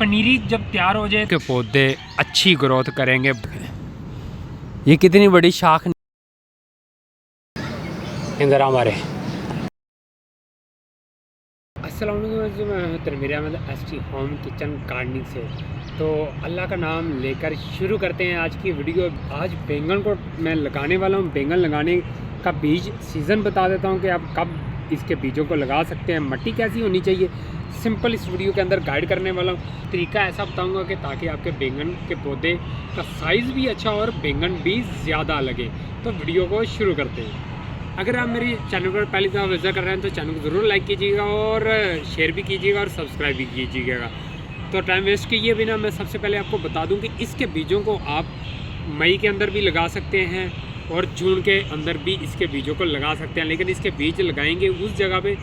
पनीरी जब तैयार हो जाए के पौधे अच्छी ग्रोथ करेंगे। ये कितनी बड़ी शाख इंदिरा हमारे। अस्सलाम वालेकुम, मैं Tanveer Ahmed ST home kitchen gardening से। तो अल्लाह का नाम लेकर शुरू करते हैं आज की वीडियो। आज बैंगन को मैं लगाने वाला हूँ। बैंगन लगाने का बीज सीज़न बता देता हूँ कि आप कब इसके बीजों को लगा सकते हैं, मट्टी कैसी होनी चाहिए, सिंपल इस वीडियो के अंदर गाइड करने वाला हूँ। तरीका ऐसा बताऊँगा कि ताकि आपके बैंगन के पौधे का साइज़ भी अच्छा और बैंगन भी ज़्यादा लगे। तो वीडियो को शुरू करते हैं। अगर आप मेरी चैनल पर पहली दफ़ा विज़िट कर रहे हैं तो चैनल को ज़रूर लाइक कीजिएगा और शेयर भी कीजिएगा और सब्सक्राइब भी कीजिएगा। तो टाइम वेस्ट किए बिना मैं सबसे पहले आपको बता दूं कि इसके बीजों को आप मई के अंदर भी लगा सकते हैं और जून के अंदर भी इसके बीजों को लगा सकते हैं। लेकिन इसके बीज लगाएंगे उस जगह पे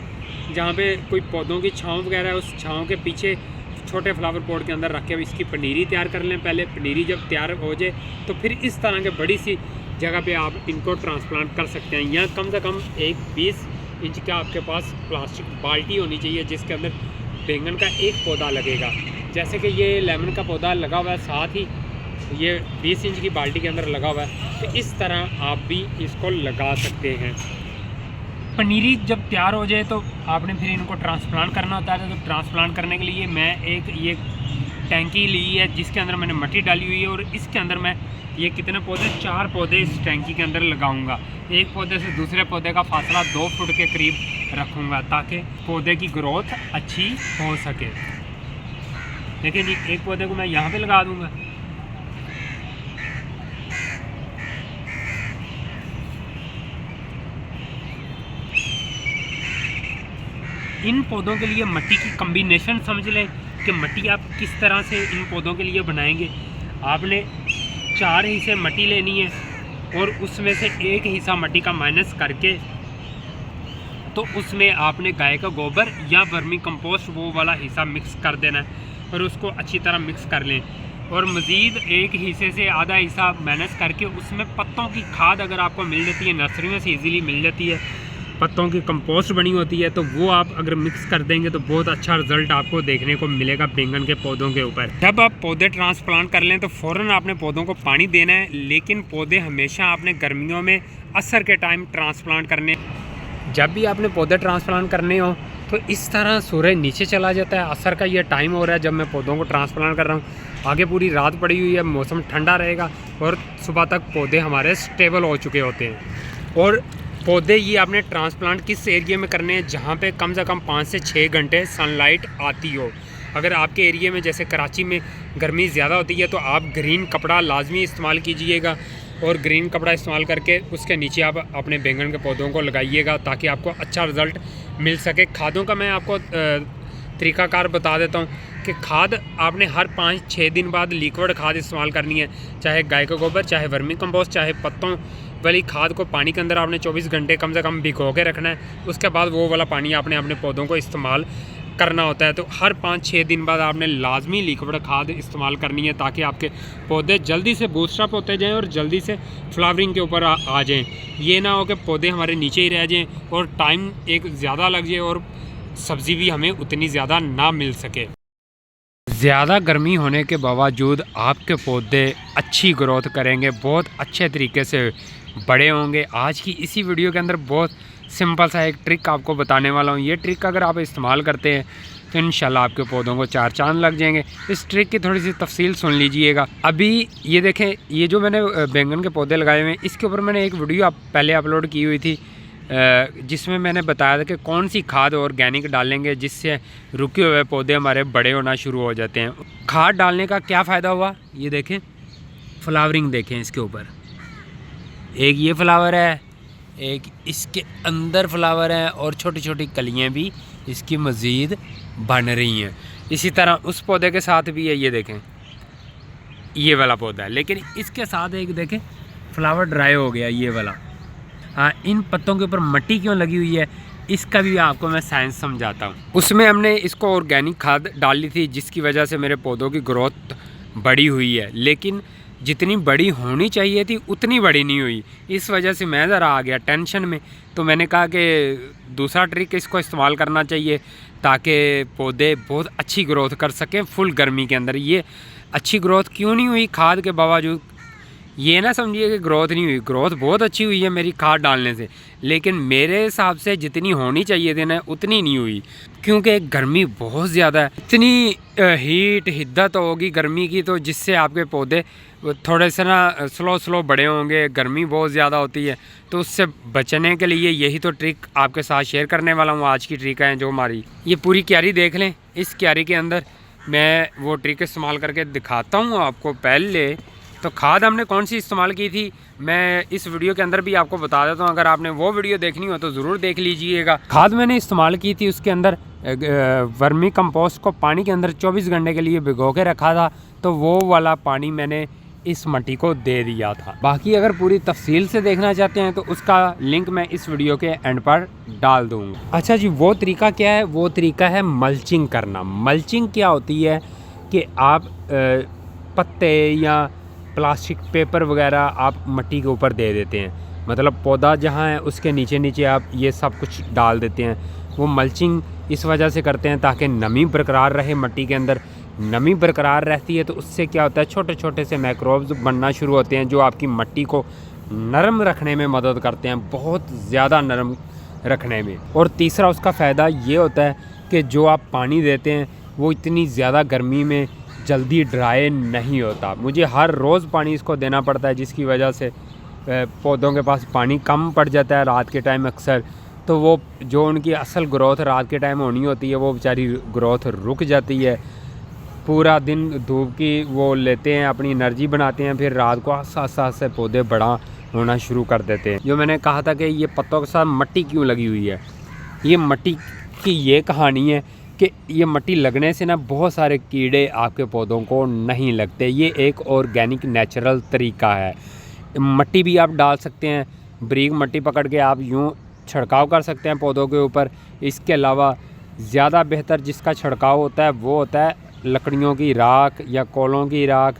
जहाँ पे कोई पौधों की छाँव वगैरह है, उस छाँव के पीछे छोटे फ्लावर पॉट के अंदर रख के इसकी पनीरी तैयार कर लें। पहले पनीरी जब तैयार हो जाए तो फिर इस तरह के बड़ी सी जगह पे आप इनको ट्रांसप्लांट कर सकते हैं। यहाँ कम से कम एक 20 इंच का आपके पास प्लास्टिक बाल्टी होनी चाहिए जिसके अंदर बैंगन का एक पौधा लगेगा। जैसे कि ये लेमन का पौधा लगा हुआ है, साथ ही ये 20 इंच की बाल्टी के अंदर लगा हुआ है। तो इस तरह आप भी इसको लगा सकते हैं। पनीरी जब तैयार हो जाए तो आपने फिर इनको ट्रांसप्लांट करना होता है। तो ट्रांसप्लांट करने के लिए मैं एक ये टैंकी ली है जिसके अंदर मैंने मिट्टी डाली हुई है और इसके अंदर मैं ये कितने पौधे 4 पौधे इस टैंकी के अंदर लगाऊंगा। एक पौधे से दूसरे पौधे का फासला 2 फुट के करीब रखूंगा ताकि पौधे की ग्रोथ अच्छी हो सके। लेकिन एक पौधे को मैं यहाँ पे लगा दूंगा। इन पौधों के लिए मिट्टी की कम्बिनेशन समझ लें कि मिट्टी आप किस तरह से इन पौधों के लिए बनाएंगे। आपने 4 हिस्से मिट्टी लेनी है और उसमें से एक हिस्सा मिट्टी का माइनस करके तो उसमें आपने गाय का गोबर या वर्मी कंपोस्ट वो वाला हिस्सा मिक्स कर देना है और उसको अच्छी तरह मिक्स कर लें। और मज़ीद एक हिस्से से आधा हिस्सा माइनस करके उसमें पत्तों की खाद अगर आपको मिल जाती है, नर्सरियों से इजीली मिल जाती है, पत्तों की कंपोस्ट बनी होती है, तो वो आप अगर मिक्स कर देंगे तो बहुत अच्छा रिजल्ट आपको देखने को मिलेगा बैंगन के पौधों के ऊपर। जब आप पौधे ट्रांसप्लांट कर लें तो फ़ौरन आपने पौधों को पानी देना है। लेकिन पौधे हमेशा आपने गर्मियों में असर के टाइम ट्रांसप्लांट करने। जब भी आपने पौधे ट्रांसप्लांट करने हो तो इस तरह सूरज नीचे चला जाता है। असर का ये टाइम हो रहा है जब मैं पौधों को ट्रांसप्लांट कर रहा हूँ। आगे पूरी रात पड़ी हुई है, मौसम ठंडा रहेगा और सुबह तक पौधे हमारे स्टेबल हो चुके होते हैं। और पौधे ये आपने ट्रांसप्लांट किस एरिया में करने हैं जहाँ पे कम से कम 5 से 6 घंटे सनलाइट आती हो। अगर आपके एरिया में जैसे कराची में गर्मी ज़्यादा होती है तो आप ग्रीन कपड़ा लाजमी इस्तेमाल कीजिएगा और ग्रीन कपड़ा इस्तेमाल करके उसके नीचे आप अपने बैंगन के पौधों को लगाइएगा ताकि आपको अच्छा रिज़ल्ट मिल सके। खादों का मैं आपको तरीक़ाकार बता देता हूँ कि खाद आपने हर 5-6 दिन बाद लिक्विड खाद इस्तेमाल करनी है, चाहे गाय का गोबर, चाहे वर्मी कंपोस्ट, चाहे पत्तों वाली खाद को पानी के अंदर आपने 24 घंटे कम से कम भिगो के रखना है। उसके बाद वो वाला पानी आपने अपने पौधों को इस्तेमाल करना होता है। तो हर 5-6 दिन बाद आपने लाजमी लिक्विड खाद इस्तेमाल करनी है ताकि आपके पौधे जल्दी से बूस्टअप होते जाएं और जल्दी से फ्लावरिंग के ऊपर आ जाएं। ये ना हो कि पौधे हमारे नीचे ही रह जाएं और टाइम एक ज़्यादा लग जाए और सब्ज़ी भी हमें उतनी ज़्यादा ना मिल सके। ज़्यादा गर्मी होने के बावजूद आपके पौधे अच्छी ग्रोथ करेंगे, बहुत अच्छे तरीके से बड़े होंगे। आज की इसी वीडियो के अंदर बहुत सिंपल सा एक ट्रिक आपको बताने वाला हूँ। ये ट्रिक अगर आप इस्तेमाल करते हैं तो इंशाल्लाह आपके पौधों को 4 चांद लग जाएंगे। इस ट्रिक की थोड़ी सी तफसील सुन लीजिएगा। अभी ये देखें, ये जो मैंने बैंगन के पौधे लगाए हुए हैं इसके ऊपर मैंने एक वीडियो पहले अपलोड की हुई थी जिसमें मैंने बताया था कि कौन सी खाद ऑर्गेनिक डालेंगे जिससे रुके हुए पौधे हमारे बड़े होना शुरू हो जाते हैं। खाद डालने का क्या फ़ायदा हुआ, ये देखें, फ्लावरिंग देखें इसके ऊपर। एक ये फ्लावर है, एक इसके अंदर फ्लावर है और छोटी छोटी कलियां भी इसकी मज़ीद बन रही हैं। इसी तरह उस पौधे के साथ भी है, ये देखें, ये वाला पौधा है। लेकिन इसके साथ एक देखें फ्लावर ड्राई हो गया, ये वाला। हाँ, इन पत्तों के ऊपर मिट्टी क्यों लगी हुई है इसका भी आपको मैं साइंस समझाता हूँ। उसमें हमने इसको ऑर्गेनिक खाद डाली थी जिसकी वजह से मेरे पौधों की ग्रोथ बड़ी हुई है, लेकिन जितनी बड़ी होनी चाहिए थी उतनी बड़ी नहीं हुई। इस वजह से मैं ज़रा आ गया टेंशन में। तो मैंने कहा कि दूसरा ट्रिक इसको इस्तेमाल करना चाहिए ताकि पौधे बहुत अच्छी ग्रोथ कर सकें फुल गर्मी के अंदर। ये अच्छी ग्रोथ क्यों नहीं हुई खाद के बावजूद? ये ना समझिए कि ग्रोथ नहीं हुई, ग्रोथ बहुत अच्छी हुई है मेरी खाद डालने से, लेकिन मेरे हिसाब से जितनी होनी चाहिए थी ना उतनी नहीं हुई, क्योंकि गर्मी बहुत ज़्यादा है। इतनी हीट हिद्दत होगी गर्मी की, तो जिससे आपके पौधे थोड़े से ना स्लो बड़े होंगे। गर्मी बहुत ज़्यादा होती है, तो उससे बचने के लिए यही तो ट्रिक आपके साथ शेयर करने वाला हूँ। आज की ट्रिक है जो हमारी, ये पूरी क्यारी देख लें। इस क्यारी के अंदर मैं वो ट्रिक इस्तेमाल करके दिखाता हूँ आपको। पहले तो खाद हमने कौन सी इस्तेमाल की थी मैं इस वीडियो के अंदर भी आपको बता देता हूँ। अगर आपने वो वीडियो देखनी हो तो ज़रूर देख लीजिएगा। खाद मैंने इस्तेमाल की थी, उसके अंदर वर्मी कंपोस्ट को पानी के अंदर 24 घंटे के लिए भिगो के रखा था, तो वो वाला पानी मैंने इस मट्टी को दे दिया था। बाकी अगर पूरी तफसील से देखना चाहते हैं तो उसका लिंक मैं इस वीडियो के एंड पर डाल दूँगा। अच्छा जी, वो तरीका क्या है? वो तरीका है मल्चिंग करना। मल्चिंग क्या होती है कि आप पत्ते या प्लास्टिक पेपर वगैरह आप मट्टी के ऊपर दे देते हैं, मतलब पौधा जहाँ है उसके नीचे नीचे आप ये सब कुछ डाल देते हैं। वो मल्चिंग इस वजह से करते हैं ताकि नमी बरकरार रहे मट्टी के अंदर। नमी बरकरार रहती है तो उससे क्या होता है, छोटे छोटे से माइक्रोब्स बनना शुरू होते हैं जो आपकी मट्टी को नरम रखने में मदद करते हैं, बहुत ज़्यादा नरम रखने में। और तीसरा उसका फ़ायदा ये होता है कि जो आप पानी देते हैं वो इतनी ज़्यादा गर्मी में जल्दी ड्राई नहीं होता। मुझे हर रोज़ पानी इसको देना पड़ता है, जिसकी वजह से पौधों के पास पानी कम पड़ जाता है रात के टाइम अक्सर, तो वो जो उनकी असल ग्रोथ रात के टाइम होनी होती है वो बेचारी ग्रोथ रुक जाती है। पूरा दिन धूप की वो लेते हैं, अपनी एनर्जी बनाते हैं, फिर रात को आस्ते से पौधे बड़ा होना शुरू कर देते हैं। जो मैंने कहा था कि ये पत्तों के साथ मट्टी क्यों लगी हुई है, ये मट्टी की ये कहानी है कि ये मट्टी लगने से ना बहुत सारे कीड़े आपके पौधों को नहीं लगते। ये एक ऑर्गेनिक नेचुरल तरीका है। मट्टी भी आप डाल सकते हैं, बारीक मट्टी पकड़ के आप यूँ छिड़काव कर सकते हैं पौधों के ऊपर। इसके अलावा ज़्यादा बेहतर जिसका छिड़काव होता है वो होता है लकड़ियों की राख या कोलों की राख।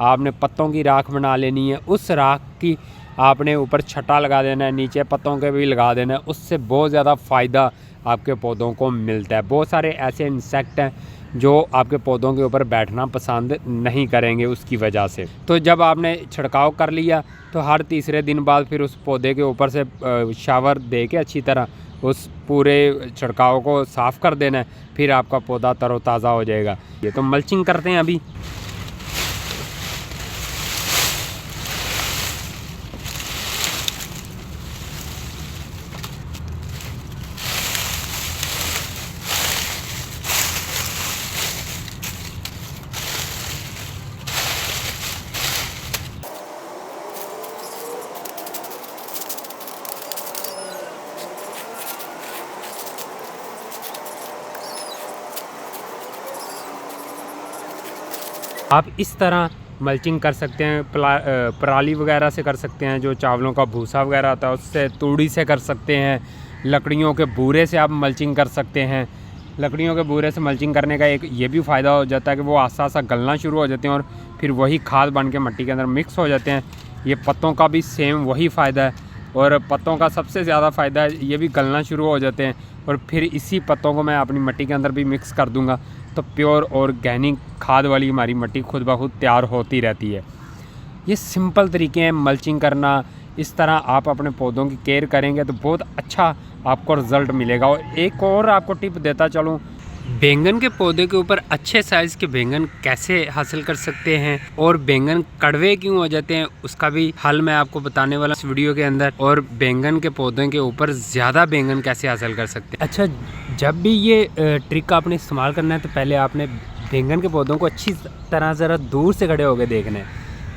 आपने पत्तों की राख बना लेनी है, उस राख की आपने ऊपर छटा लगा देना है, नीचे पत्तों के भी लगा देना है। उससे बहुत ज़्यादा फ़ायदा आपके पौधों को मिलता है। बहुत सारे ऐसे इंसेक्ट हैं जो आपके पौधों के ऊपर बैठना पसंद नहीं करेंगे उसकी वजह से। तो जब आपने छिड़काव कर लिया तो हर तीसरे दिन बाद फिर उस पौधे के ऊपर से शावर दे के अच्छी तरह उस पूरे छिड़काव को साफ़ कर देना है, फिर आपका पौधा तरोताज़ा हो जाएगा। ये तो मल्चिंग करते हैं अभी। आप इस तरह मल्चिंग कर सकते हैं, पराली वगैरह से कर सकते हैं, जो चावलों का भूसा वगैरह आता है उससे, तूड़ी से कर सकते हैं, लकड़ियों के बूरे से आप मल्चिंग कर सकते हैं। लकड़ियों के बूरे से मल्चिंग करने का एक ये भी फ़ायदा हो जाता है कि वो आस्ता आस्ता गलना शुरू हो जाते हैं और फिर वही खाद बन के मिट्टी के अंदर मिक्स हो जाते हैं। ये पत्तों का भी सेम वही फ़ायदा है, और पत्तों का सबसे ज़्यादा फ़ायदा है ये भी गलना शुरू हो जाते हैं, और फिर इसी पत्तों को मैं अपनी मिट्टी के अंदर भी मिक्स कर दूंगा, तो प्योर ऑर्गेनिक खाद वाली हमारी मिट्टी खुद ब खुद तैयार होती रहती है। ये सिंपल तरीके हैं मल्चिंग करना। इस तरह आप अपने पौधों की केयर करेंगे तो बहुत अच्छा आपको रिज़ल्ट मिलेगा। और एक और आपको टिप देता चलूँ, बैंगन के पौधे के ऊपर अच्छे साइज़ के बैंगन कैसे हासिल कर सकते हैं और बैंगन कड़वे क्यों हो जाते हैं उसका भी हल मैं आपको बताने वाला इस वीडियो के अंदर। और बैंगन के पौधों के ऊपर ज़्यादा बैंगन कैसे हासिल कर सकते हैं। अच्छा, जब भी ये ट्रिक आपने इस्तेमाल करना है तो पहले आपने बैंगन के पौधों को अच्छी तरह ज़रा दूर से खड़े होकर देखना है।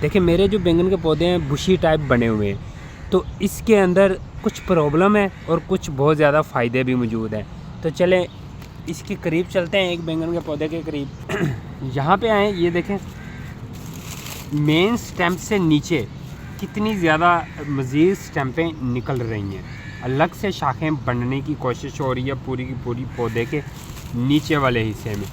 देखिए मेरे जो बैंगन के पौधे हैं बुशी टाइप बने हुए हैं, तो इसके अंदर कुछ प्रॉब्लम है और कुछ बहुत ज़्यादा फ़ायदे भी मौजूद हैं। तो चलें इसके करीब चलते हैं, एक बैंगन के पौधे के करीब। यहाँ पे आए, ये देखें मेन स्टेम से नीचे कितनी ज़्यादा मज़ीद स्टेम्पें निकल रही हैं, अलग से शाखें बनने की कोशिश हो रही है पूरी की पूरी पौधे के नीचे वाले हिस्से में।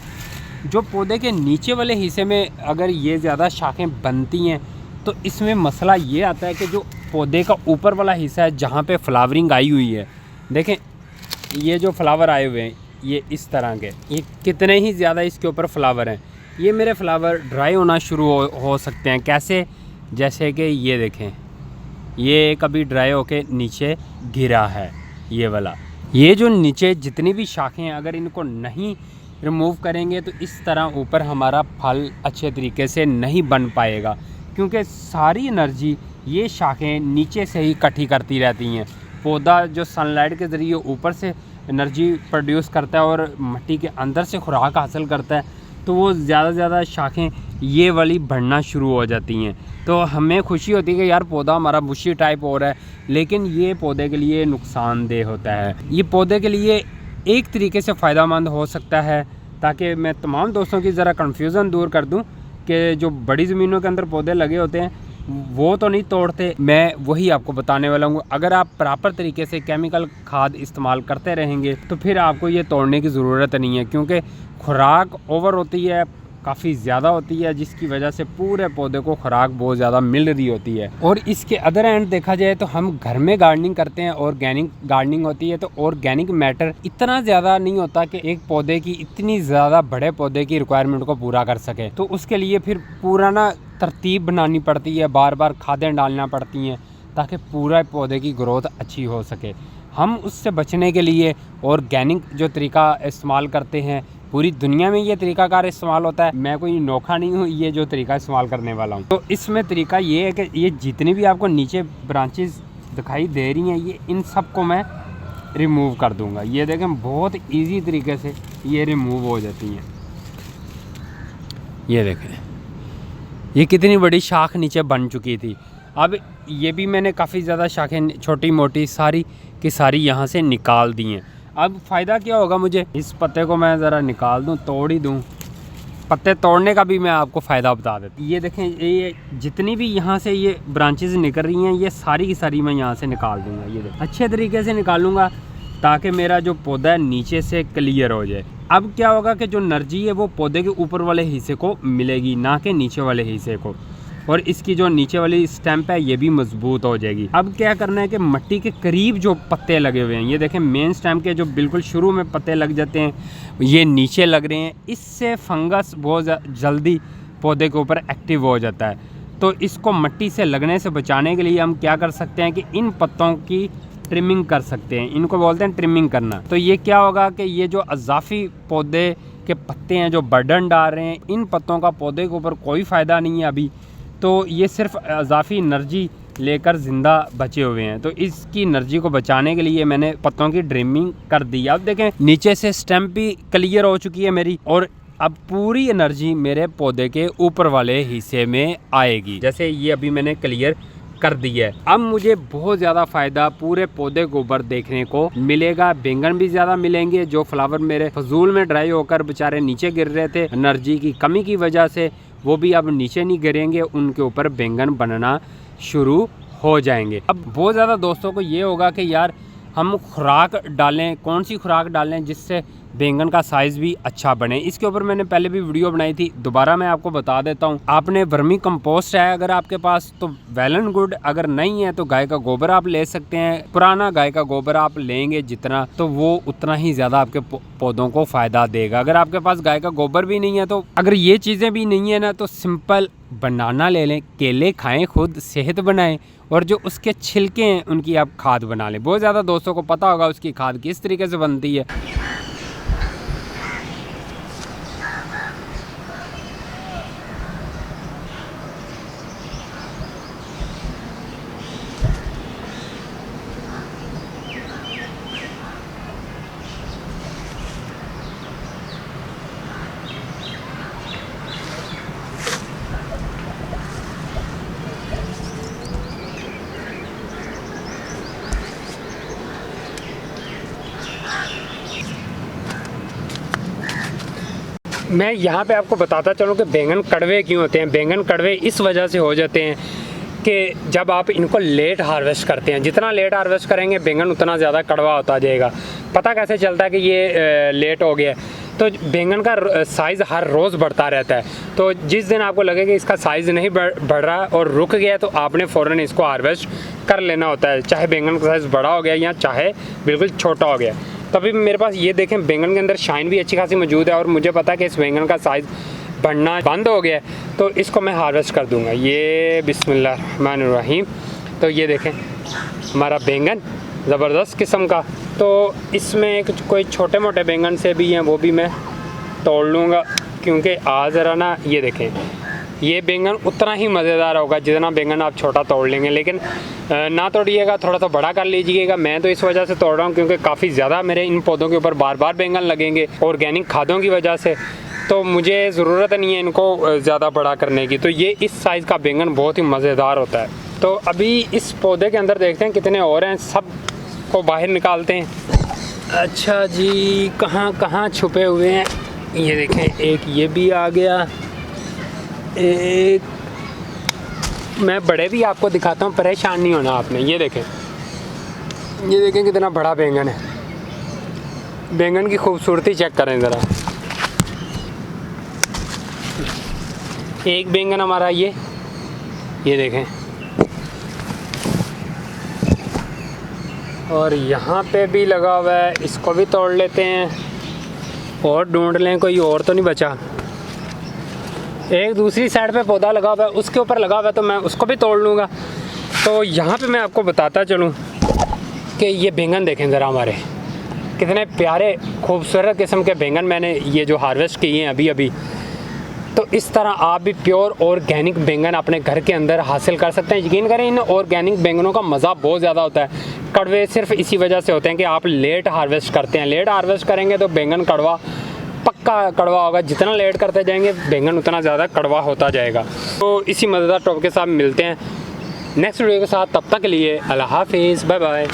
जो पौधे के नीचे वाले हिस्से में अगर ये ज़्यादा शाखें बनती हैं तो इसमें मसला ये आता है कि जो पौधे का ऊपर वाला हिस्सा है जहाँ पे फ्लावरिंग आई हुई है, देखें ये जो फ्लावर आए हुए हैं ये इस तरह के, ये कितने ही ज़्यादा इसके ऊपर फ्लावर हैं। ये मेरे फ्लावर ड्राई होना शुरू हो सकते हैं। कैसे? जैसे कि ये देखें, ये कभी ड्राई होके नीचे गिरा है ये वाला। ये जो नीचे जितनी भी शाखें हैं, अगर इनको नहीं रिमूव करेंगे तो इस तरह ऊपर हमारा फल अच्छे तरीके से नहीं बन पाएगा, क्योंकि सारी एनर्जी ये शाखें नीचे से ही इकट्ठी करती रहती हैं। पौधा जो सनलाइट के ज़रिए ऊपर से एनर्जी प्रोड्यूस करता है और मिट्टी के अंदर से खुराक हासिल करता है, तो वो ज़्यादा से ज़्यादा शाखें ये वाली बढ़ना शुरू हो जाती हैं। तो हमें खुशी होती है कि यार पौधा हमारा बुशी टाइप हो रहा है, लेकिन ये पौधे के लिए नुकसानदेह होता है। ये पौधे के लिए एक तरीके से फ़ायदेमंद हो सकता है, ताकि मैं तमाम दोस्तों की ज़रा कन्फ्यूज़न दूर कर दूं कि जो बड़ी ज़मीनों के अंदर पौधे लगे होते हैं वो तो नहीं तोड़ते। मैं वही आपको बताने वाला हूँ। अगर आप प्रॉपर तरीके से केमिकल खाद इस्तेमाल करते रहेंगे तो फिर आपको ये तोड़ने की ज़रूरत नहीं है, क्योंकि खुराक ओवर होती है, काफ़ी ज़्यादा होती है, जिसकी वजह से पूरे पौधे को खुराक बहुत ज़्यादा मिल रही होती है। और इसके अदर एंड देखा जाए तो हम घर में गार्डनिंग करते हैं, ऑर्गेनिक गार्डनिंग होती है, तो ऑर्गेनिक मैटर इतना ज़्यादा नहीं होता कि एक पौधे की इतनी ज़्यादा बड़े पौधे की रिक्वायरमेंट को पूरा कर सके। तो उसके लिए फिर पूरा ना तरतीब बनानी पड़ती है, बार बार खादें डालना पड़ती हैं ताकि पूरा पौधे की ग्रोथ अच्छी हो सके। हम उससे बचने के लिए ऑर्गेनिक जो तरीका इस्तेमाल करते हैं, पूरी दुनिया में ये तरीकाकार इस्तेमाल होता है, मैं कोई नोखा नहीं हूँ ये जो तरीका इस्तेमाल करने वाला हूँ। तो इसमें तरीका ये है कि ये जितनी भी आपको नीचे ब्रांचेस दिखाई दे रही हैं, ये इन सब को मैं रिमूव कर दूँगा। ये देखें बहुत इजी तरीके से ये रिमूव हो जाती हैं। ये देखें, ये कितनी बड़ी शाख नीचे बन चुकी थी। अब ये भी मैंने काफ़ी ज़्यादा शाखें छोटी मोटी सारी की सारी यहाँ से निकाल दी हैं। अब फ़ायदा क्या होगा, मुझे इस पत्ते को मैं ज़रा निकाल दूँ, तोड़ ही दूँ। पत्ते तोड़ने का भी मैं आपको फ़ायदा बता देता हूँ। ये देखें, ये जितनी भी यहाँ से ये ब्रांचेस निकल रही हैं, ये सारी की सारी मैं यहाँ से निकाल दूँगा। ये देखें, अच्छे तरीके से निकालूँगा ताकि मेरा जो पौधा है नीचे से क्लियर हो जाए। अब क्या होगा कि जो एनर्जी है वो पौधे के ऊपर वाले हिस्से को मिलेगी, ना कि नीचे वाले हिस्से को, और इसकी जो नीचे वाली स्टैम्प है ये भी मजबूत हो जाएगी। अब क्या करना है कि मिट्टी के करीब जो पत्ते लगे हुए हैं, ये देखें मेन स्टैम्प के जो बिल्कुल शुरू में पत्ते लग जाते हैं, ये नीचे लग रहे हैं, इससे फंगस बहुत जल्दी पौधे के ऊपर एक्टिव हो जाता है। तो इसको मिट्टी से लगने से बचाने के लिए हम क्या कर सकते हैं कि इन पत्तों की ट्रिमिंग कर सकते हैं। इनको बोलते हैं ट्रिमिंग करना। तो ये क्या होगा कि ये जो अज़ाफ़ी पौधे के पत्ते हैं जो बर्डन डाल रहे हैं, इन पत्तों का पौधे के ऊपर कोई फ़ायदा नहीं है अभी, तो ये सिर्फ अज़ाफ़ी एनर्जी लेकर ज़िंदा बचे हुए हैं। तो इसकी एनर्जी को बचाने के लिए मैंने पत्तों की ट्रिमिंग कर दी। अब देखें नीचे से स्टेम भी क्लियर हो चुकी है मेरी, और अब पूरी एनर्जी मेरे पौधे के ऊपर वाले हिस्से में आएगी। जैसे ये अभी मैंने क्लियर कर दी है, अब मुझे बहुत ज़्यादा फ़ायदा पूरे पौधे के ऊपर देखने को मिलेगा। बैंगन भी ज़्यादा मिलेंगे, जो फ्लावर मेरे फजूल में ड्राई होकर बेचारे नीचे गिर रहे थे एनर्जी की कमी की वजह से, वो भी अब नीचे नहीं गिरेंगे, उनके ऊपर बैंगन बनना शुरू हो जाएंगे। अब बहुत ज़्यादा दोस्तों को ये होगा कि यार हम खुराक डालें, कौन सी खुराक डालें जिससे बैंगन का साइज़ भी अच्छा बने। इसके ऊपर मैंने पहले भी वीडियो बनाई थी, दोबारा मैं आपको बता देता हूँ। आपने वर्मी कंपोस्ट है अगर आपके पास तो वेल एंड गुड, अगर नहीं है तो गाय का गोबर आप ले सकते हैं। पुराना गाय का गोबर आप लेंगे जितना, तो वो उतना ही ज़्यादा आपके पौधों को फ़ायदा देगा। अगर आपके पास गाय का गोबर भी नहीं है, तो अगर ये चीज़ें भी नहीं है ना, तो सिंपल बनाना ले लें, केले खाएं, खुद सेहत बनाएं, और जो उसके छिलके हैं उनकी आप खाद बना लें। बहुत ज़्यादा दोस्तों को पता होगा उसकी खाद किस तरीके से बनती है। मैं यहाँ पे आपको बताता चलूँ कि बैंगन कड़वे क्यों होते हैं। बैंगन कड़वे इस वजह से हो जाते हैं कि जब आप इनको लेट हार्वेस्ट करते हैं, जितना लेट हार्वेस्ट करेंगे बैंगन उतना ज़्यादा कड़वा होता जाएगा। पता कैसे चलता है कि ये लेट हो गया है? तो बैंगन का साइज़ हर रोज़ बढ़ता रहता है। तो जिस दिन आपको लगे कि इसका साइज़ नहीं बढ़ रहा और रुक गया, तो आपने फ़ौरन इसको हार्वेस्ट कर लेना होता है, चाहे बैंगन का साइज़ बड़ा हो गया या चाहे बिल्कुल छोटा हो गया। तो अभी मेरे पास ये देखें बैंगन के अंदर शाइन भी अच्छी खासी मौजूद है और मुझे पता है कि इस बैंगन का साइज़ बढ़ना बंद हो गया है, तो इसको मैं हार्वेस्ट कर दूँगा। ये बिस्मिल्लाहिर्रहमानिर्रहीम। तो ये देखें हमारा बैंगन ज़बरदस्त किस्म का। तो इसमें एक कोई छोटे मोटे बैंगन से भी हैं वो भी मैं तोड़ लूँगा, क्योंकि आज ज़रा ना ये देखें ये बैंगन उतना ही मज़ेदार होगा जितना बैंगन आप छोटा तोड़ लेंगे। लेकिन ना तोड़िएगा, थोड़ा सा बड़ा कर लीजिएगा। मैं तो इस वजह से तोड़ रहा हूँ क्योंकि काफ़ी ज़्यादा मेरे इन पौधों के ऊपर बार बार बैंगन लगेंगे ऑर्गेनिक खादों की वजह से, तो मुझे ज़रूरत नहीं है इनको ज़्यादा बड़ा करने की। तो ये इस साइज़ का बैंगन बहुत ही मज़ेदार होता है। तो अभी इस पौधे के अंदर देखते हैं कितने और हैं, सब को बाहर निकालते हैं। अच्छा जी, कहाँ कहाँ छुपे हुए हैं ये देखें। एक ये भी आ गया, एक मैं बड़े भी आपको दिखाता हूँ, परेशान नहीं होना आपने। ये देखें कितना बड़ा बैंगन है। बैंगन की खूबसूरती चेक करें ज़रा। एक बैंगन हमारा ये देखें, और यहाँ पे भी लगा हुआ है, इसको भी तोड़ लेते हैं और ढूंढ लें कोई और तो नहीं बचा। एक दूसरी साइड पे पौधा लगा हुआ है, उसके ऊपर लगा हुआ है, तो मैं उसको भी तोड़ लूँगा। तो यहाँ पे मैं आपको बताता चलूँ कि ये बैंगन देखें ज़रा हमारे कितने प्यारे खूबसूरत किस्म के बैंगन मैंने ये जो हार्वेस्ट किए हैं अभी अभी। तो इस तरह आप भी प्योर ऑर्गेनिक बैंगन अपने घर के अंदर हासिल कर सकते हैं। यकीन करें इन ऑर्गेनिक बैंगनों का मज़ा बहुत ज़्यादा होता है। कड़वे सिर्फ इसी वजह से होते हैं कि आप लेट हार्वेस्ट करते हैं। लेट हार्वेस्ट करेंगे तो बैंगन कड़वा, पक्का कड़वा होगा। जितना लेट करते जाएंगे बैंगन उतना ज़्यादा कड़वा होता जाएगा। तो इसी मज़ेदार टॉपिक के साथ मिलते हैं नेक्स्ट वीडियो के साथ। तब तक के लिए अल्लाह हाफिज़, बाय बाय।